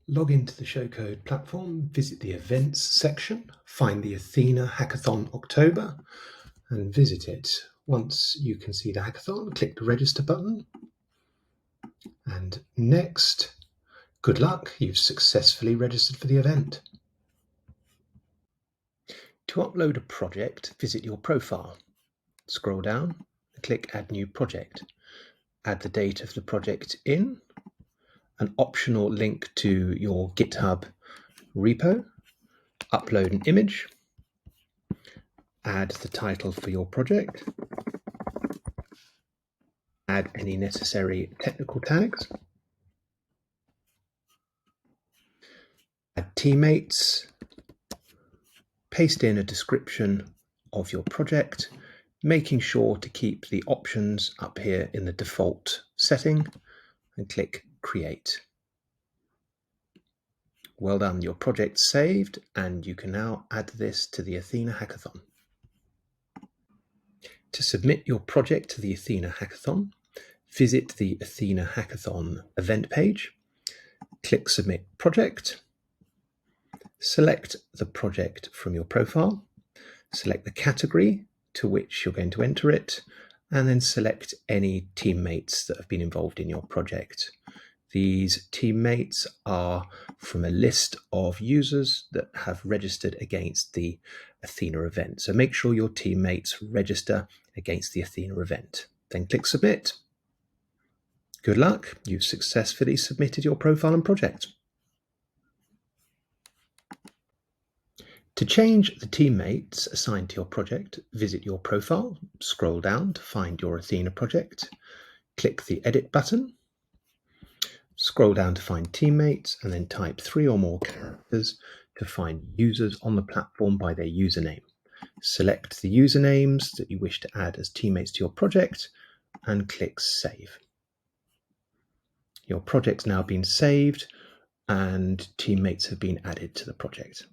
Log into the Showcode platform, visit the events section, find the Athena Hackathon October and visit it. Once you can see the hackathon, click the register button and next. Good luck, you've successfully registered for the event. To upload a project, visit your profile. Scroll down and click Add New Project. Add the date of the project in, an optional link to your GitHub repo, upload an image, add the title for your project, add any necessary technical tags, add teammates, paste in a description of your project, making sure to keep the options up here in the default setting and click Create. Well done, your project's saved and you can now add this to the Athena Hackathon. To submit your project to the Athena Hackathon, visit the Athena Hackathon event page, click Submit Project, select the project from your profile, select the category to which you're going to enter it, and then select any teammates that have been involved in your project. These teammates are from a list of users that have registered against the Athena event. So make sure your teammates register against the Athena event. Then click Submit. Good luck, you've successfully submitted your profile and project. To change the teammates assigned to your project, visit your profile, scroll down to find your Athena project, click the Edit button, scroll down to find teammates, and then type 3 or more characters to find users on the platform by their username. Select the usernames that you wish to add as teammates to your project and click Save. Your project's now been saved and teammates have been added to the project.